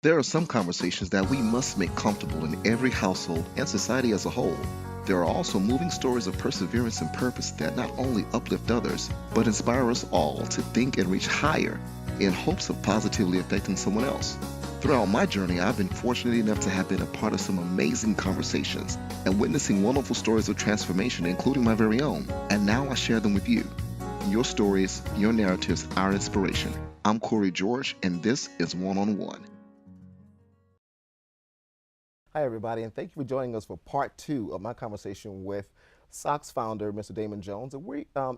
There are some conversations that we must make comfortable in every household and society as a whole. There are also moving stories of perseverance and purpose that not only uplift others, but inspire us all to think and reach higher in hopes of positively affecting someone else. Throughout my journey, I've been fortunate enough to have been a part of some amazing conversations and witnessing wonderful stories of transformation, including my very own. And now I share them with you. Your stories, your narratives, our inspiration. I'm Cory George, and this is One on One. Hi, everybody, and thank you for joining us for part two of my conversation with S.O.C.S founder, Mr. Damon Jones.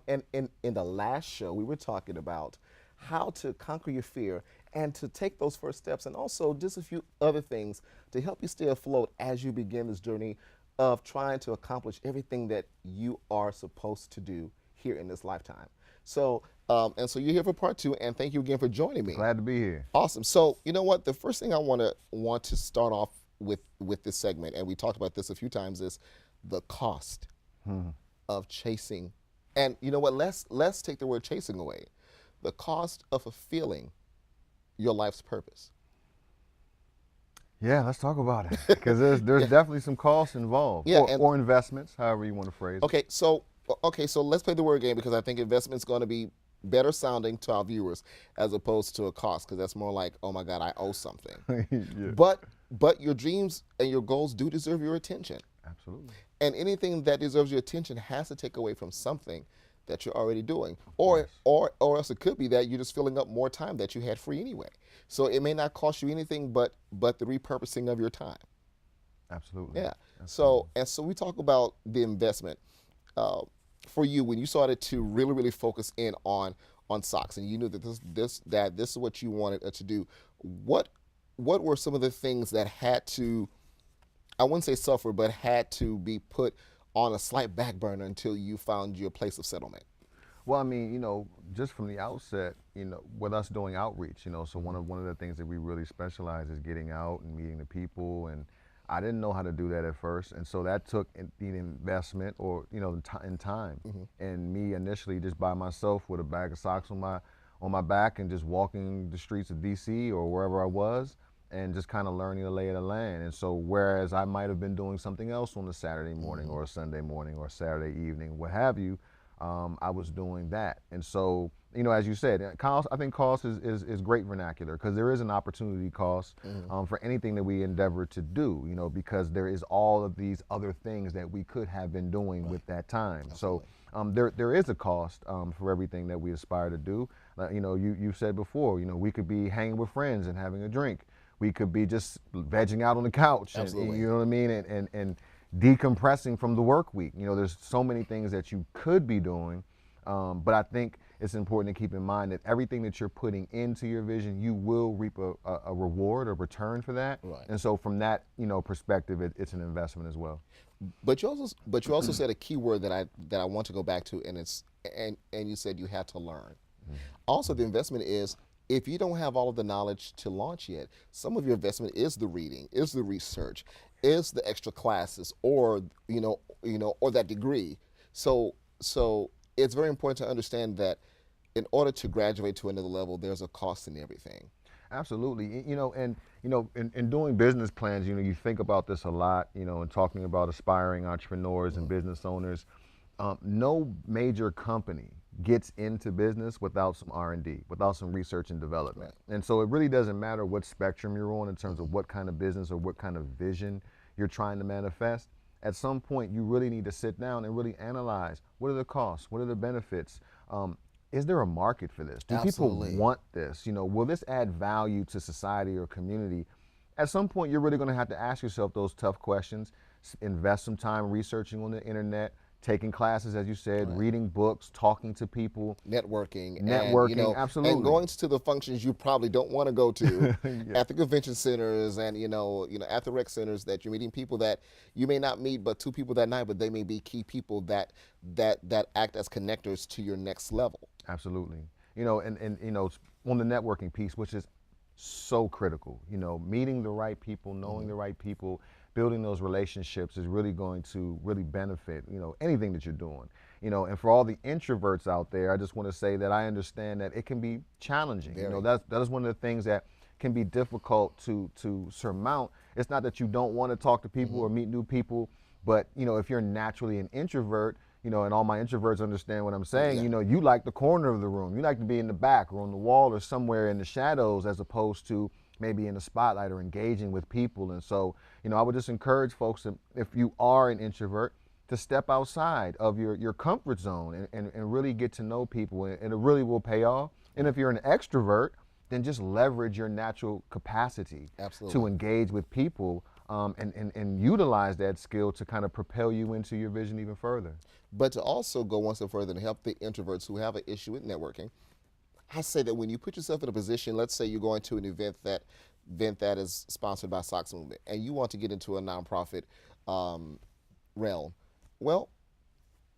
And in the last show, we were talking about how to conquer your fear and to take those first steps, and also just a few other things to help you stay afloat as you begin this journey of trying to accomplish everything that you are supposed to do here in this lifetime. So you're here for part two, and thank you again for joining me. Glad to be here. Awesome. So you know what? The first thing I want to start off with this segment, and we talked about this a few times, is the cost of chasing. And you know what? Let's take the word chasing away. The cost of fulfilling your life's purpose. Yeah, let's talk about it because there's definitely some costs involved, Yeah, or investments, however you want to phrase it. Okay, so let's play the word game, because I think investment's going to be better sounding to our viewers as opposed to a cost, because that's more like, oh my God, I owe something. Yeah. But your dreams and your goals do deserve your attention. Absolutely. And anything that deserves your attention has to take away from something that you're already doing. Or Yes. or else it could be that you're just filling up more time that you had free anyway. So it may not cost you anything but the repurposing of your time. Absolutely. Yeah. Absolutely. So we talk about the investment. Uh, for you, when you started to really focus in on socks, and you knew that this is what you wanted to do, what were some of the things that had to, I wouldn't say suffer, but had to be put on a slight back burner until you found your place of settlement? Well, I mean, just from the outset, with us doing outreach, so one of the things that we really specialize is getting out and meeting the people, and I didn't know how to do that at first, and so that took the investment, or in time, and me initially just by myself with a bag of socks on my back and just walking the streets of DC or wherever I was, and just kind of learning the lay of the land. And so whereas I might have been doing something else on a Saturday morning or a Sunday morning or a Saturday evening, what have you, I was doing that. And so, as you said, cost, I think cost is great vernacular, because there is an opportunity cost for anything that we endeavor to do, because there is all of these other things that we could have been doing with that time. Absolutely. So there is a cost for everything that we aspire to do. You said before, we could be hanging with friends and having a drink. We could be just vegging out on the couch, Absolutely. and you know what I mean, and decompressing from the work week. There's so many things that you could be doing, but I think it's important to keep in mind that everything that you're putting into your vision, you will reap a reward, a return for that. Right. And so from that perspective, it's an investment as well. But you also said a key word that I want to go back to, and and you said you had to learn. Also, the investment is, if you don't have all of the knowledge to launch yet, some of your investment is the reading, is the research, is the extra classes, or or that degree. So it's very important to understand that in order to graduate to another level, there's a cost in everything. Absolutely. In doing business plans, you think about this a lot, and talking about aspiring entrepreneurs and business owners. No major company gets into business without some R&D, without some research and development. Right. And so it really doesn't matter what spectrum you're on in terms of what kind of business or what kind of vision you're trying to manifest. At some point, you really need to sit down and really analyze, what are the costs, what are the benefits, is there a market for this? Do Absolutely. people want this? Will this add value to society or community? At some point, you're really going to have to ask yourself those tough questions, invest some time researching on the internet, taking classes, as you said, Right. reading books, talking to people. Networking, Absolutely. and going to the functions you probably don't want to go to Yeah. at the convention centers, and at the rec centers, that you're meeting people that you may not meet but two people that night, but they may be key people that act as connectors to your next level. Absolutely. And on the networking piece, which is so critical, meeting the right people, knowing the right people, building those relationships is really going to really benefit, anything that you're doing. And for all the introverts out there, I just want to say that I understand that it can be challenging. Very. That is one of the things that can be difficult to surmount. It's not that you don't want to talk to people or meet new people, but if you're naturally an introvert, and all my introverts understand what I'm saying, Yeah. you like the corner of the room. You like to be in the back or on the wall or somewhere in the shadows, as opposed to maybe in the spotlight or engaging with people. And so, I would just encourage folks to, if you are an introvert, to step outside of your comfort zone and really get to know people, and it really will pay off. And if you're an extrovert, then just leverage your natural capacity Absolutely. to engage with people, and utilize that skill to kind of propel you into your vision even further. But to also go one step further and help the introverts who have an issue with networking, I say that when you put yourself in a position, let's say you're going to an event that is sponsored by S.O.C.S movement, and you want to get into a nonprofit realm, well,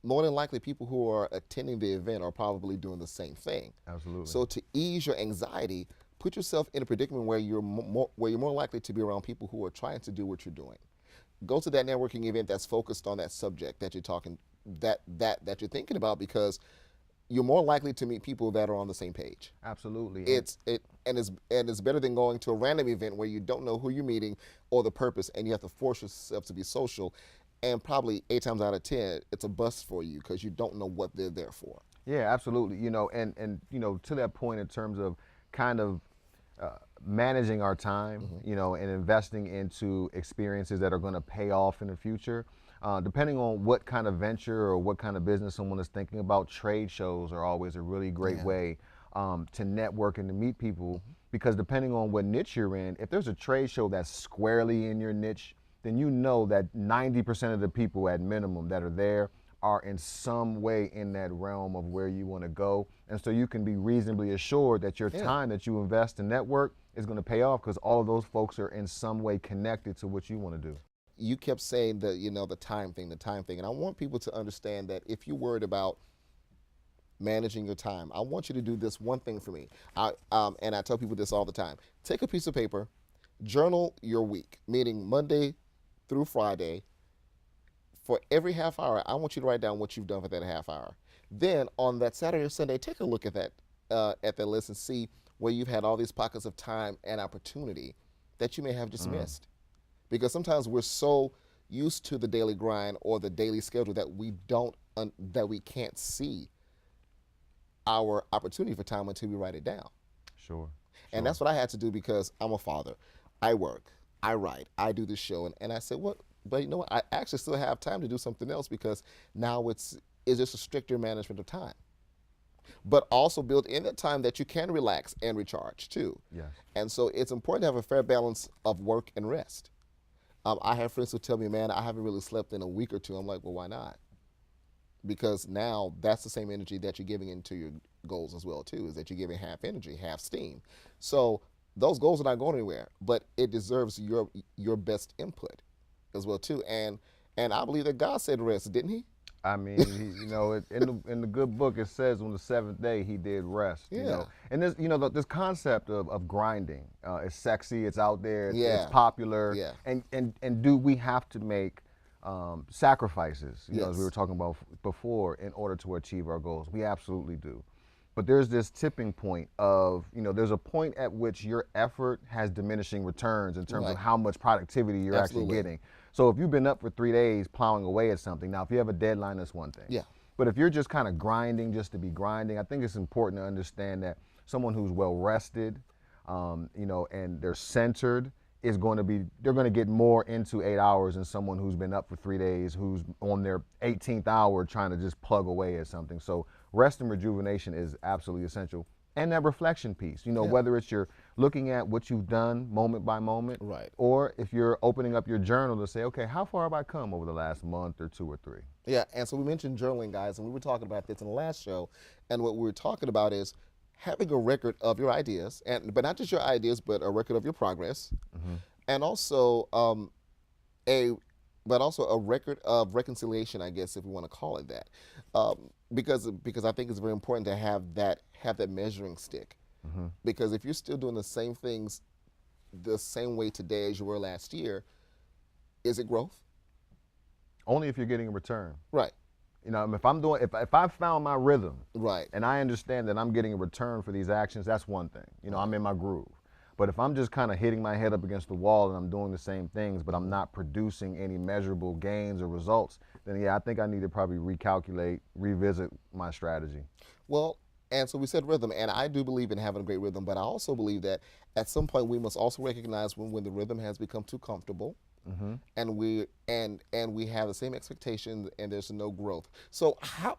more than likely people who are attending the event are probably doing the same thing. Absolutely. So to ease your anxiety, put yourself in a predicament where you're more likely to be around people who are trying to do what you're doing. Go to that networking event that's focused on that subject that you're talking that you're thinking about, because you're more likely to meet people that are on the same page. Absolutely. It's better than going to a random event where you don't know who you're meeting or the purpose, and you have to force yourself to be social, and probably 8 times out of 10 it's a bust for you because you don't know what they're there for. Yeah, absolutely. To that point, in terms of kind of managing our time, and investing into experiences that are going to pay off in the future. Depending on what kind of venture or what kind of business someone is thinking about, trade shows are always a really great way to network and to meet people, because depending on what niche you're in, if there's a trade show that's squarely in your niche, then you know that 90% of the people at minimum that are there are in some way in that realm of where you want to go. And so you can be reasonably assured that your time that you invest in network is going to pay off, because all of those folks are in some way connected to what you want to do. You kept saying that, the time thing, and I want people to understand that if you're worried about managing your time, I want you to do this one thing for me. And I tell people this all the time. Take a piece of paper, journal your week, meaning Monday through Friday. For every half hour, I want you to write down what you've done for that half hour. Then on that Saturday or Sunday, take a look at that list and see where you've had all these pockets of time and opportunity that you may have just missed. Because sometimes we're so used to the daily grind or the daily schedule that we can't see our opportunity for time until we write it down. Sure. And that's what I had to do, because I'm a father. I work, I write, I do this show, and I said, what? But you know what? I actually still have time to do something else, because now it's just a stricter management of time. But also build in that time that you can relax and recharge too. Yes. And so it's important to have a fair balance of work and rest. I have friends who tell me, man, I haven't really slept in a week or two. I'm like, well, why not? Because now that's the same energy that you're giving into your goals as well too, is that you're giving half energy, half steam. So those goals are not going anywhere, but it deserves your best input as well too. And I believe that God said rest, didn't he? I mean, in the good book, it says on the 7th day he did rest. Yeah. And this, this concept of grinding, it's sexy, it's out there, Yeah. it's popular. Yeah. And do we have to make sacrifices, as Yes. we were talking about before, in order to achieve our goals? We absolutely do. But there's this tipping point of, there's a point at which your effort has diminishing returns in terms Right. of how much productivity you're Absolutely. actually getting. So if you've been up for 3 days plowing away at something, now if you have a deadline, that's one thing. Yeah. But if you're just kind of grinding just to be grinding, I think it's important to understand that someone who's well rested, and they're centered, they're going to get more into 8 hours than someone who's been up for 3 days, who's on their 18th hour trying to just plug away at something. So rest and rejuvenation is absolutely essential. And that reflection piece, whether it's you're looking at what you've done moment by moment, Right. or if you're opening up your journal to say, okay, how far have I come over the last month or 2 or 3? Yeah, and so we mentioned journaling, guys, and we were talking about this in the last show. And what we were talking about is having a record of your ideas, but not just your ideas, but a record of your progress, and also a record of reconciliation, I guess, if we want to call it that, because I think it's very important to have that measuring stick, because if you're still doing the same things the same way today as you were last year, is it growth? Only if you're getting a return. Right. If I've found my rhythm, Right. and I understand that I'm getting a return for these actions, that's one thing. I'm in my groove. But if I'm just kind of hitting my head up against the wall and I'm doing the same things, but I'm not producing any measurable gains or results, then yeah, I think I need to probably recalculate, revisit my strategy. Well, and so we said rhythm, and I do believe in having a great rhythm, but I also believe that at some point we must also recognize when the rhythm has become too comfortable, and we have the same expectations, and there's no growth. So how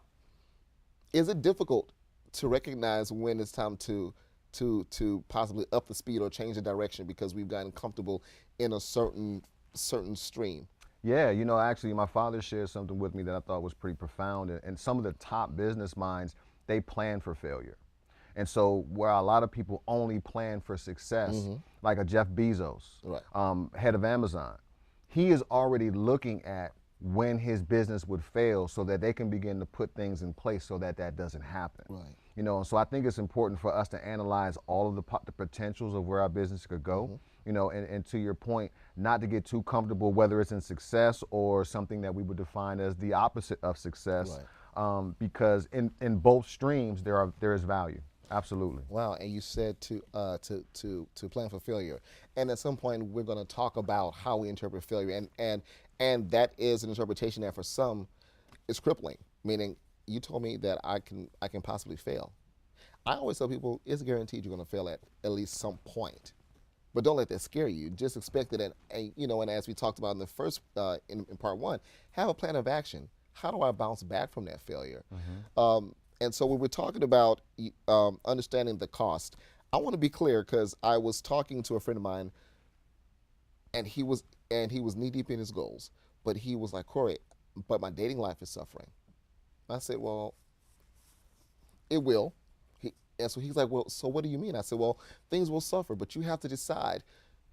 is it difficult to recognize when it's time to possibly up the speed or change the direction because we've gotten comfortable in a certain stream? Yeah, actually, my father shared something with me that I thought was pretty profound. And some of the top business minds, they plan for failure. And so, where a lot of people only plan for success, like a Jeff Bezos, Right. Head of Amazon, he is already looking at when his business would fail so that they can begin to put things in place so that that doesn't happen. Right. And so I think it's important for us to analyze all of the potentials of where our business could go. And to your point, not to get too comfortable, whether it's in success or something that we would define as the opposite of success, because in both streams there is value. Absolutely. Wow, and you said to plan for failure, and at some point we're going to talk about how we interpret failure, and that is an interpretation that for some is crippling. Meaning, you told me that I can possibly fail. I always tell people it's guaranteed you're going to fail at least some point, but don't let that scare you. Just expect it, and as we talked about in the first in part one, have a plan of action. How do I bounce back from that failure? And so when we're talking about understanding the cost, I want to be clear because I was talking to a friend of mine, and he was knee deep in his goals, but he was like, Cory, but my dating life is suffering. I said, well, it will. And so he's like, well, so what do you mean? I said, well, things will suffer, but you have to decide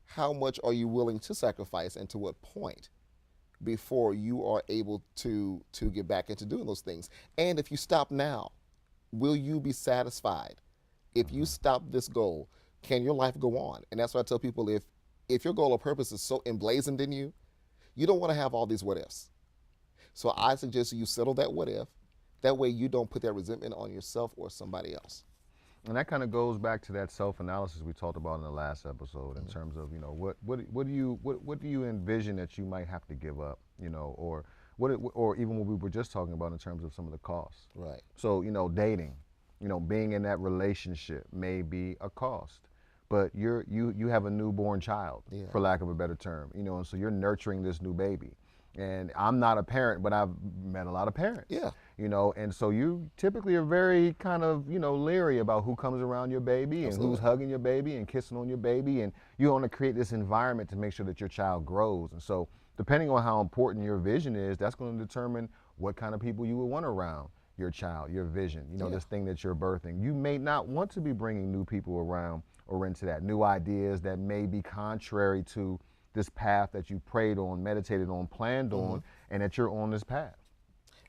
how much are you willing to sacrifice and to what point before you are able to get back into doing those things. And if you stop now, will you be satisfied? If you stop this goal, can your life go on? And that's why I tell people, if your goal or purpose is so emblazoned in you, you don't want to have all these what ifs. So I suggest you settle that what if. That way you don't put that resentment on yourself or somebody else. And that kind of goes back to that self-analysis we talked about in the last episode, in terms of what do you envision that you might have to give up, or even what we were just talking about in terms of some of the costs. Right. So dating, being in that relationship may be a cost, but you have a newborn child, for lack of a better term, and so you're nurturing this new baby. And I'm not a parent, but I've met a lot of parents. Yeah. And so you typically are very kind of, leery about who comes around your baby and who's hugging your baby and kissing on your baby. And you want to create this environment to make sure that your child grows. And so depending on how important your vision is, that's going to determine what kind of people you would want around your child, your vision, this thing that you're birthing. You may not want to be bringing new people around or into that, new ideas that may be contrary to this path that you prayed on, meditated on, planned on, and that you're on this path.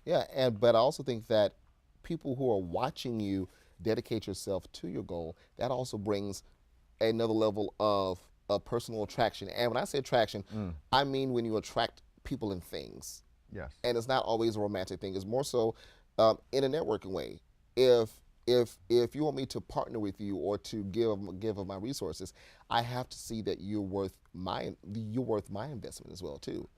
Yeah, but I also think that people who are watching you dedicate yourself to your goal, that also brings another level of personal attraction. And when I say attraction, I mean when you attract people and things. Yes. And it's not always a romantic thing. It's more so in a networking way. If you want me to partner with you or to give of my resources, I have to see that you're worth my investment as well too.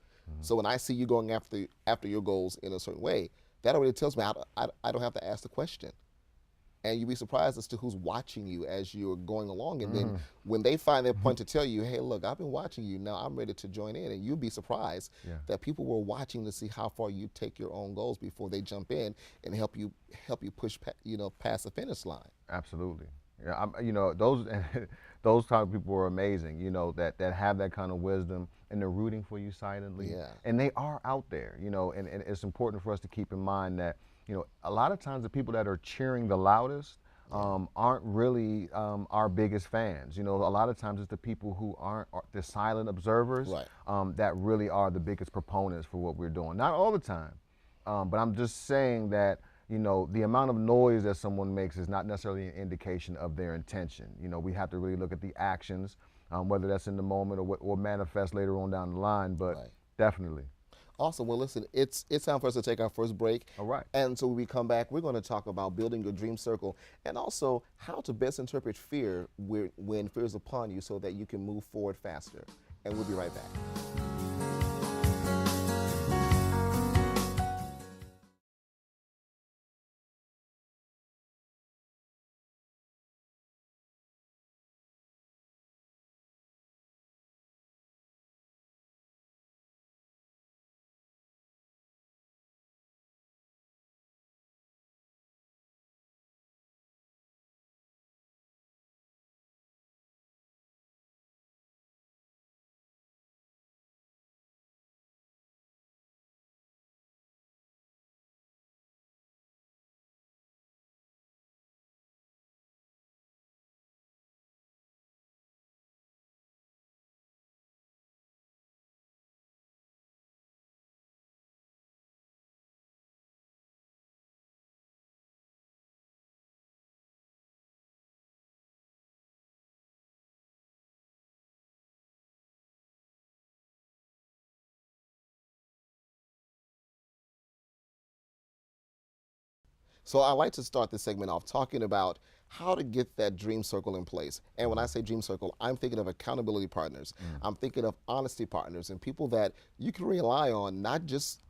So when I see you going after your goals in a certain way, that already tells me I don't have to ask the question. And you'd be surprised as to who's watching you as you're going along. And then when they find their point to tell you, hey, look, I've been watching you, now I'm ready to join in. And you'd be surprised that people were watching to see how far you take your own goals before they jump in and help you push past the finish line. Absolutely. Yeah, those type of people are amazing, that have that kind of wisdom, and they're rooting for you silently. Yeah. And they are out there, and it's important for us to keep in mind that, a lot of times the people that are cheering the loudest aren't really our biggest fans. A lot of times it's the people who aren't the silent observers that really are the biggest proponents for what we're doing. Not all the time, but I'm just saying that, the amount of noise that someone makes is not necessarily an indication of their intention. We have to really look at the actions, whether that's in the moment or manifest later on down the line, but definitely. Awesome. Well, listen, it's time for us to take our first break. All right. And so when we come back, we're going to talk about building your dream circle and also how to best interpret fear when fear is upon you so that you can move forward faster. And we'll be right back. So I like to start this segment off talking about how to get that dream circle in place. And when I say dream circle, I'm thinking of accountability partners. I'm thinking of honesty partners and people that you can rely on, not just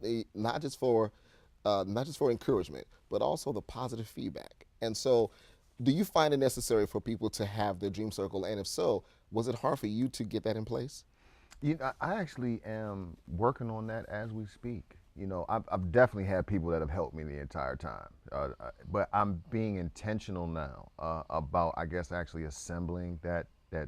for encouragement, but also the positive feedback. And so, do you find it necessary for people to have their dream circle? And if so, was it hard for you to get that in place? I actually am working on that as we speak. I've definitely had people that have helped me the entire time, but I'm being intentional now about, I guess, actually assembling that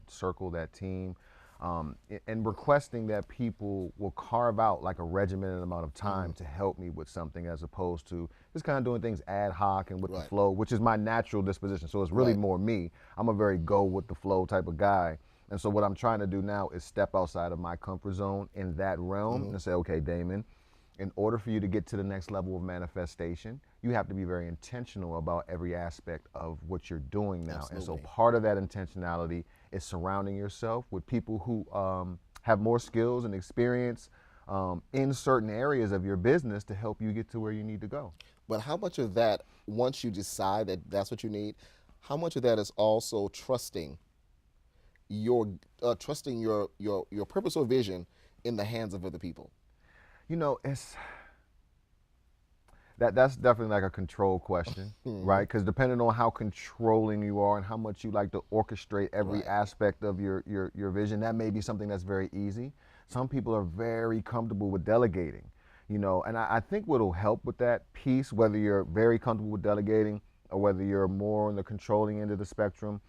circle, that team, and requesting that people will carve out like a regimented amount of time to help me with something, as opposed to just kind of doing things ad hoc and with the Right. flow, which is my natural disposition. So it's really Right. more me. I'm a very go with the flow type of guy. And so what I'm trying to do now is step outside of my comfort zone in that realm and say, okay, Damon, in order for you to get to the next level of manifestation, you have to be very intentional about every aspect of what you're doing now. And so Absolutely. part of that intentionality is surrounding yourself with people who have more skills and experience in certain areas of your business to help you get to where you need to go. But how much of that, once you decide that that's what you need, how much of that is also your trusting your purpose or vision in the hands of other people? It's that's definitely like a control question, right? Because depending on how controlling you are and how much you like to orchestrate every Right. aspect of your vision, that may be something that's very easy. Some people are very comfortable with delegating, and I think what'll help with that piece, whether you're very comfortable with delegating or whether you're more on the controlling end of the spectrum,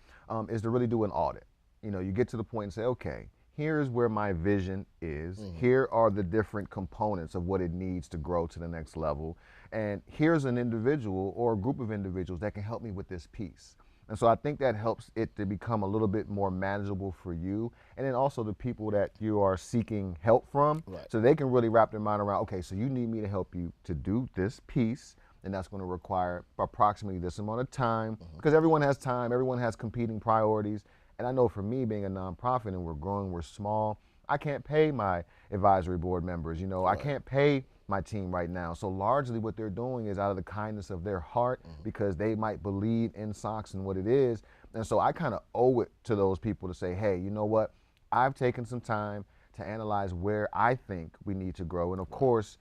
is to really do an audit. You get to the point and say, okay, here's where my vision is. Here are the different components of what it needs to grow to the next level. And here's an individual or a group of individuals that can help me with this piece. And so I think that helps it to become a little bit more manageable for you. And then also the people that you are seeking help from, Right. so they can really wrap their mind around, okay, so you need me to help you to do this piece. And that's going to require approximately this amount of time, because everyone has time, everyone has competing priorities. And I know for me, being a nonprofit and we're growing, we're small, I can't pay my advisory board members. I Right. can't pay my team right now. So largely what they're doing is out of the kindness of their heart, because they might believe in S.O.C.S and what it is. And so I kind of owe it to those people to say, hey, you know what? I've taken some time to analyze where I think we need to grow. And of course,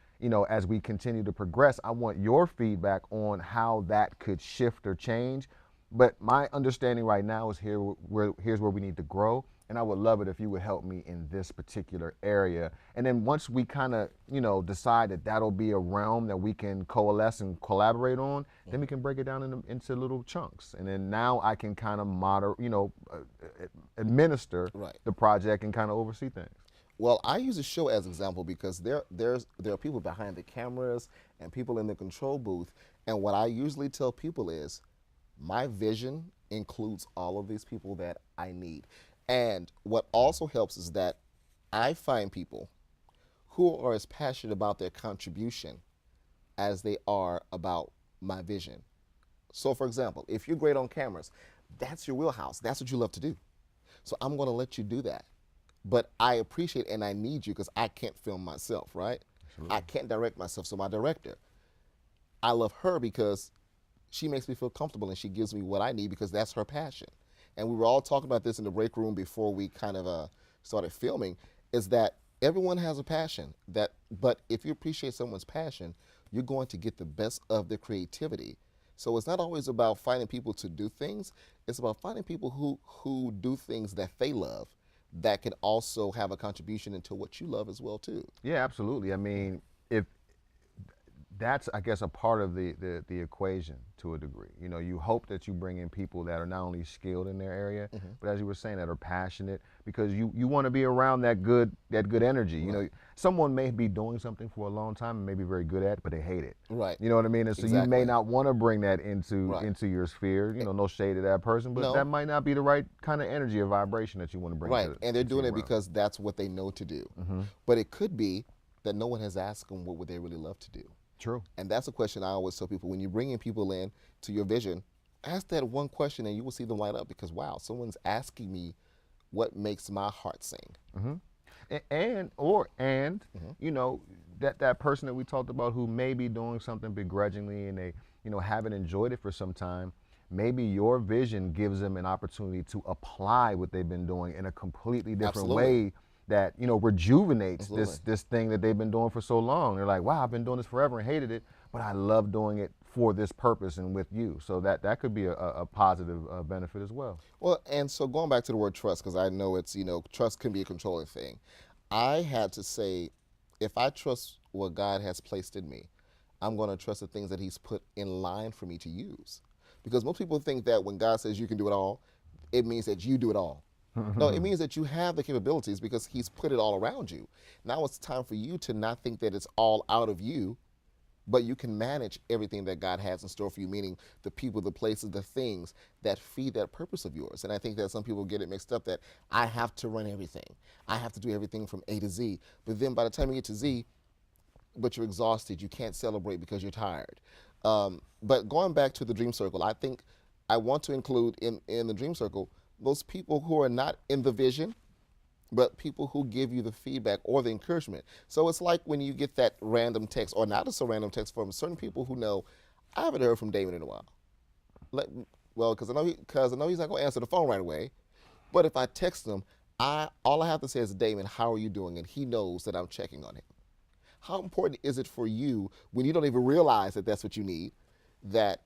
as we continue to progress, I want your feedback on how that could shift or change. But my understanding right now is here's where we need to grow. And I would love it if you would help me in this particular area. And then once we kind of, decide that that'll be a realm that we can coalesce and collaborate on, then we can break it down into little chunks. And then now I can kind of administer Right. the project and kind of oversee things. Well, I use a show as example because there are people behind the cameras and people in the control booth, and what I usually tell people is my vision includes all of these people that I need. And what also helps is that I find people who are as passionate about their contribution as they are about my vision. So, for example, if you're great on cameras, that's your wheelhouse. That's what you love to do. So, I'm going to let you do that. But I appreciate and I need you because I can't film myself, right? Absolutely. I can't direct myself. So my director, I love her because she makes me feel comfortable and she gives me what I need because that's her passion. And we were all talking about this in the break room before we kind of started filming, is that everyone has a passion. But if you appreciate someone's passion, you're going to get the best of their creativity. So it's not always about finding people to do things. It's about finding people who do things that they love that can also have a contribution into what you love as well too. Yeah, absolutely. I mean, if that's, I guess, a part of the equation to a degree. You know, you hope that you bring in people that are not only skilled in their area, but as you were saying, that are passionate, because you want to be around that good energy. You know, someone may be doing something for a long time and may be very good at it, but they hate it. Right. You know what I mean? And so you may Exactly. not want to bring that into Right. into your sphere. You know, no shade to that person, but No. that might not be the right kind of energy or vibration that you want to bring Right. And they're into doing your it realm. because that's what they know to do. But it could be that no one has asked them what would they really love to do. True. And that's a question I always tell people: when you're bringing people in to your vision, ask that one question and you will see them light up because, wow, someone's asking me what makes my heart sing. And you know, that person that we talked about who may be doing something begrudgingly and they, you know, haven't enjoyed it for some time, maybe your vision gives them an opportunity to apply what they've been doing in a completely different Absolutely. way that, you know, rejuvenates Absolutely. this thing that they've been doing for so long. They're like, wow, I've been doing this forever and hated it, but I love doing it for this purpose and with you. So that could be a positive benefit as well. Well, and so going back to the word trust, because I know it's, trust can be a controlling thing. I had to say, if I trust what God has placed in me, I'm going to trust the things that He's put in line for me to use. Because most people think that when God says you can do it all, it means that you do it all. No, it means that you have the capabilities because He's put it all around you. Now it's time for you to not think that it's all out of you, but you can manage everything that God has in store for you, meaning the people, the places, the things that feed that purpose of yours. And I think that some people get it mixed up that I have to run everything. I have to do everything from A to Z. But then by the time you get to Z, but you're exhausted, you can't celebrate because you're tired. But going back to the dream circle, I think I want to include in the dream circle those people who are not in the vision, but people who give you the feedback or the encouragement. So it's like when you get that random text, or not just a random text from certain people who know, I haven't heard from Damon in a while. Let, well, because I know he's not going to answer the phone right away. But if I text him, all I have to say is, Damon, how are you doing? And he knows that I'm checking on him. How important is it for you when you don't even realize that that's what you need, that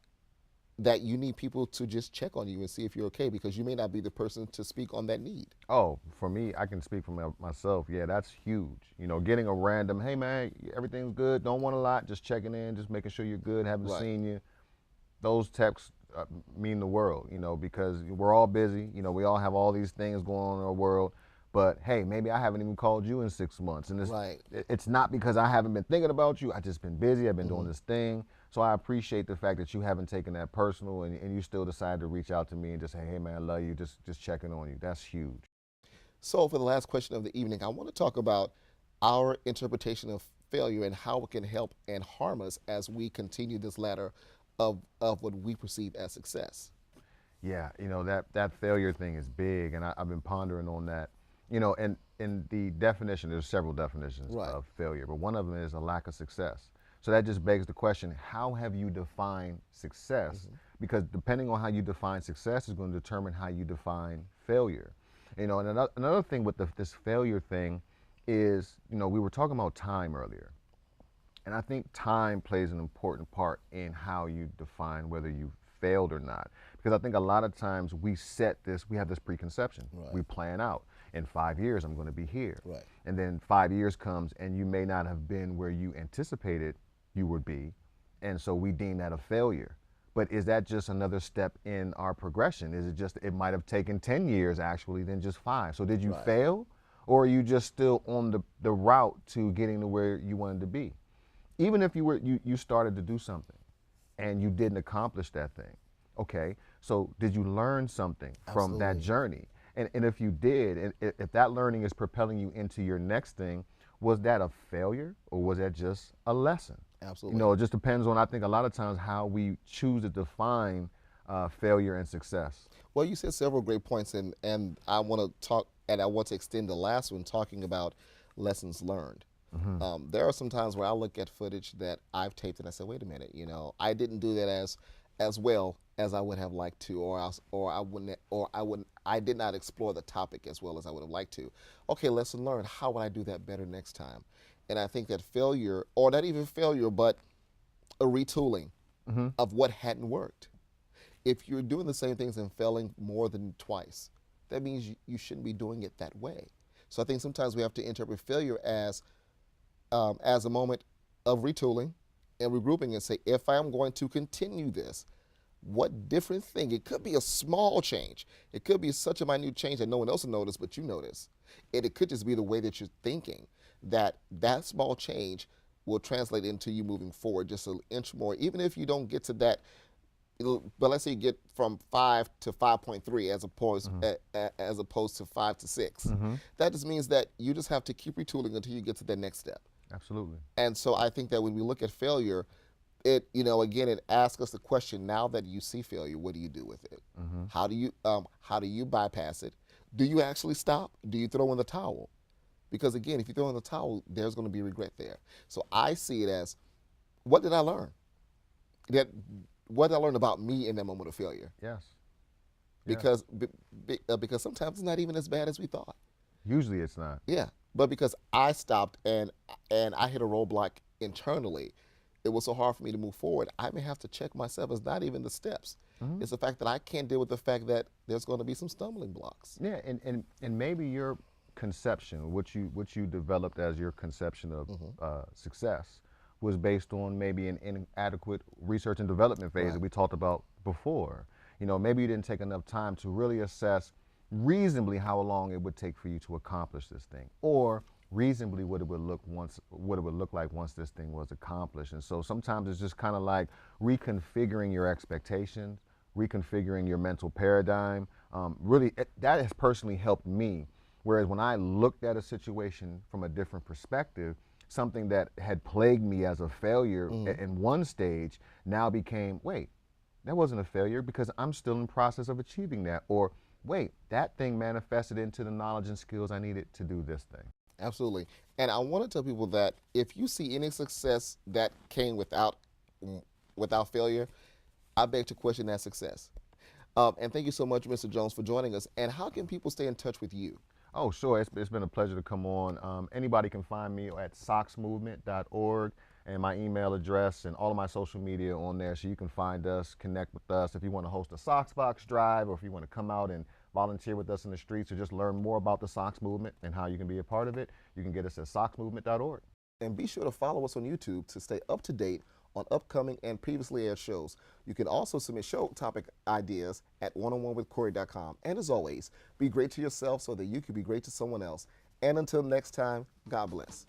you need people to just check on you and see if you're okay, because you may not be the person to speak on that need. Oh, for me, I can speak for myself. Yeah, that's huge. You know, getting a random, hey man, everything's good, don't want a lot, just checking in, just making sure you're good, haven't Right. seen you. Those texts mean the world, you know, because we're all busy. You know, we all have all these things going on in our world. But hey, maybe I haven't even called you in 6 months. And Right. it's not because I haven't been thinking about you. I've just been busy. I've been doing this thing. So I appreciate the fact that you haven't taken that personal and you still decided to reach out to me and just say, hey man, I love you, just checking on you. That's huge. So for the last question of the evening, I want to talk about our interpretation of failure and how it can help and harm us as we continue this ladder of what we perceive as success. Yeah, you know, that failure thing is big, and I've been pondering on that. You know, and in the definition, there's several definitions Right. of failure, but one of them is a lack of success. So that just begs the question, how have you defined success? Because depending on how you define success is going to determine how you define failure. You know, and another thing with this failure thing is, you know, we were talking about time earlier. And I think time plays an important part in how you define whether you failed or not. Because I think a lot of times we have this preconception. Right. We plan out, in 5 years I'm going to be here. Right. And then 5 years comes and you may not have been where you anticipated you would be. And so we deem that a failure. But is that just another step in our progression? Is it just, it might have taken 10 years actually than just 5. So did you Right. fail? Or are you just still on the route to getting to where you wanted to be? Even if you started to do something and you didn't accomplish that thing, okay, so did you learn something from that Absolutely. journey? And if you did, and if that learning is propelling you into your next thing, was that a failure or was that just a lesson? Absolutely. You know, it just depends on, I think a lot of times, how we choose to define failure and success. Well, you said several great points, and I want to talk, and I want to extend the last one, talking about lessons learned. There are some times where I look at footage that I've taped and I say, wait a minute, I didn't do that as well as I would have liked to, I did not explore the topic as well as I would have liked to. Okay, lesson learned. How would I do that better next time? And I think that failure, or not even failure, but a retooling of what hadn't worked. If you're doing the same things and failing more than twice, that means you shouldn't be doing it that way. So I think sometimes we have to interpret failure as a moment of retooling and regrouping and say, if I am going to continue this, what different thing? It could be a small change. It could be such a minute change that no one else will notice, but you notice. And it could just be the way that you're thinking, that small change will translate into you moving forward just an inch more, even if you don't get to that. But let's say you get from 5 to 5.3 as opposed to 5 to 6. That just means that you just have to keep retooling until you get to the next step. Absolutely. And so I think that when we look at failure, again, it asks us the question: now that you see failure, what do you do with it? How do you bypass it? Do you actually stop? Do you throw in the towel? Because again, if you throw in the towel, there's going to be regret there. So I see it as, what did I learn? What did I learn about me in that moment of failure? Yes. Because because sometimes it's not even as bad as we thought. Usually it's not. Yeah, but because I stopped and I hit a roadblock internally, it was so hard for me to move forward. I may have to check myself. It's not even the steps. It's the fact that I can't deal with the fact that there's going to be some stumbling blocks. Yeah, and maybe your conception, what you developed as your conception of success, was based on maybe an inadequate research and development phase that we talked about before. Maybe you didn't take enough time to really assess reasonably how long it would take for you to accomplish this thing, or reasonably what it would look like once this thing was accomplished. And so sometimes it's just kind of like reconfiguring your expectations, reconfiguring your mental paradigm. That has personally helped me. Whereas when I looked at a situation from a different perspective, something that had plagued me as a failure in one stage now became, wait, that wasn't a failure because I'm still in the process of achieving that. Or wait, that thing manifested into the knowledge and skills I needed to do this thing. Absolutely. And I want to tell people that if you see any success that came without failure, I beg to question that success. And thank you so much, Mr. Jones, for joining us. And how can people stay in touch with you? Oh, sure. It's been a pleasure to come on. Anybody can find me at S.O.C.K.S.movement.org, and my email address and all of my social media on there, so you can find us, connect with us. If you want to host a S.O.C.S box drive, or if you want to come out and volunteer with us in the streets, or just learn more about the S.O.C.S movement and how you can be a part of it, you can get us at S.O.C.K.movement.org. And be sure to follow us on YouTube to stay up to date on upcoming and previously aired shows. You can also submit show topic ideas at oneononewithcory.com. And as always, be great to yourself so that you can be great to someone else. And until next time, God bless.